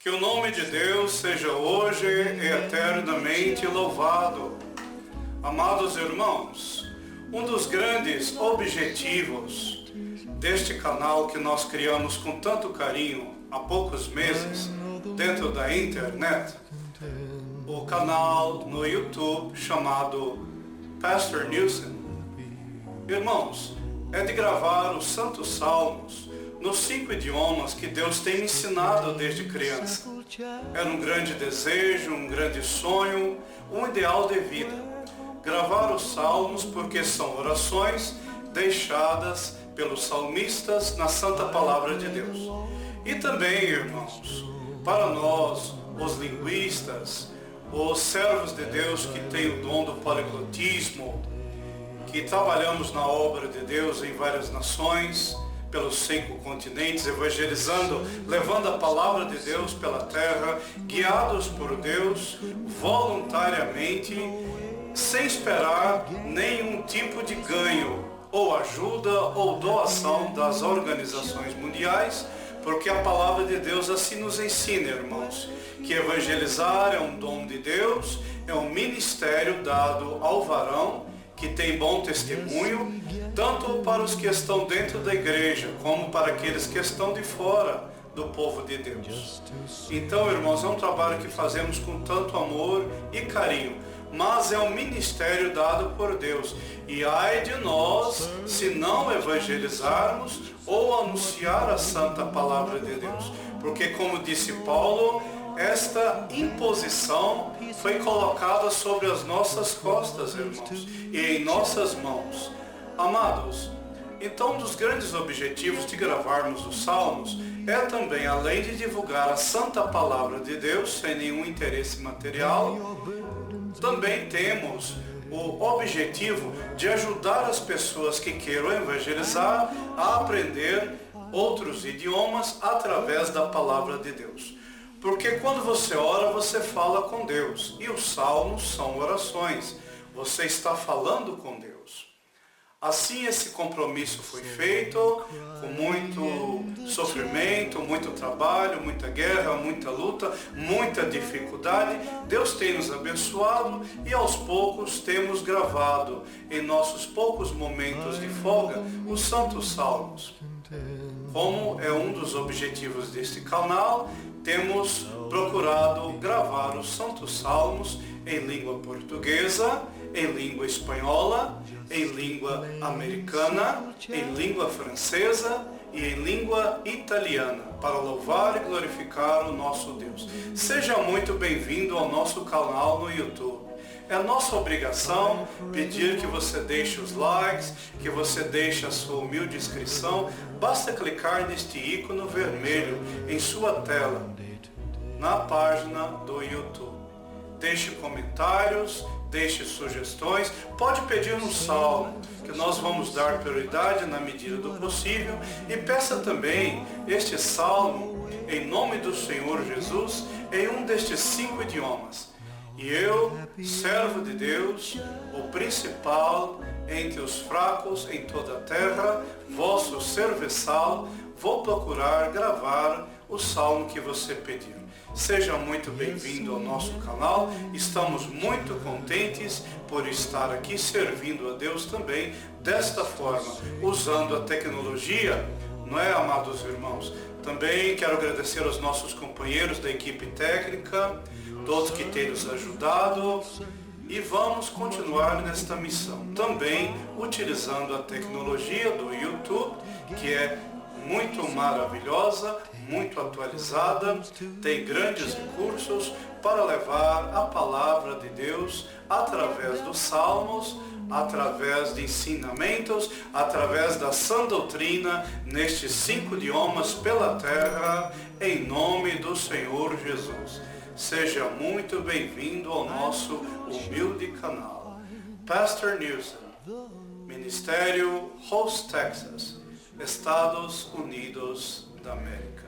Que o nome de Deus seja hoje e eternamente louvado. Amados irmãos, um dos grandes objetivos deste canal que nós criamos com tanto carinho há poucos meses dentro da internet, o canal no YouTube chamado Pastor Nilson, irmãos, é de gravar os Santos Salmos nos 5 idiomas que Deus tem me ensinado desde criança. Era um grande desejo, um grande sonho, um ideal de vida. Gravar os salmos porque são orações deixadas pelos salmistas na Santa Palavra de Deus. E também, irmãos, para nós, os linguistas, os servos de Deus que têm o dom do poliglotismo, que trabalhamos na obra de Deus em várias nações, pelos 5 continentes, evangelizando, levando a palavra de Deus pela terra, guiados por Deus, voluntariamente, sem esperar nenhum tipo de ganho, ou ajuda, ou doação das organizações mundiais, porque a palavra de Deus assim nos ensina, irmãos, que evangelizar é um dom de Deus, é um ministério dado ao varão, que tem bom testemunho, tanto para os que estão dentro da igreja, como para aqueles que estão de fora do povo de Deus. Então, irmãos, é um trabalho que fazemos com tanto amor e carinho, mas é um ministério dado por Deus. E ai de nós, se não evangelizarmos ou anunciar a santa palavra de Deus. Porque, como disse Paulo, esta imposição foi colocada sobre as nossas costas, irmãos, e em nossas mãos. Amados, então um dos grandes objetivos de gravarmos os Salmos é também, além de divulgar a santa palavra de Deus, sem nenhum interesse material, também temos o objetivo de ajudar as pessoas que queiram evangelizar a aprender outros idiomas através da palavra de Deus. Porque quando você ora, você fala com Deus. E os salmos são orações. Você está falando com Deus. Assim esse compromisso foi feito, com muito sofrimento, muito trabalho, muita guerra, muita luta, muita dificuldade. Deus tem nos abençoado e aos poucos temos gravado em nossos poucos momentos de folga os Santos Salmos. Como é um dos objetivos deste canal, temos procurado gravar os Santos Salmos em língua portuguesa, em língua espanhola, em língua americana, em língua francesa e em língua italiana, para louvar e glorificar o nosso Deus. Seja muito bem-vindo ao nosso canal no YouTube. É nossa obrigação pedir que você deixe os likes, que você deixe a sua humilde inscrição. Basta clicar neste ícone vermelho em sua tela, na página do YouTube. Deixe comentários, deixe sugestões, pode pedir um salmo, que nós vamos dar prioridade na medida do possível, e peça também este salmo em nome do Senhor Jesus em um destes 5 idiomas. E eu, servo de Deus, o principal entre os fracos em toda a terra, vosso serviçal, vou procurar gravar o salmo que você pediu. Seja muito bem-vindo ao nosso canal. Estamos muito contentes por estar aqui servindo a Deus também desta forma, usando a tecnologia, não é, amados irmãos? Também quero agradecer aos nossos companheiros da equipe técnica, todos que têm nos ajudado, e vamos continuar nesta missão. Também utilizando a tecnologia do YouTube, que é muito maravilhosa, muito atualizada, tem grandes recursos para levar a palavra de Deus através dos salmos, através de ensinamentos, através da sã doutrina, nestes 5 idiomas pela terra, em nome do Senhor Jesus. Seja muito bem-vindo ao nosso humilde canal. Pastor Nilson, Ministério Host Texas, Estados Unidos da América.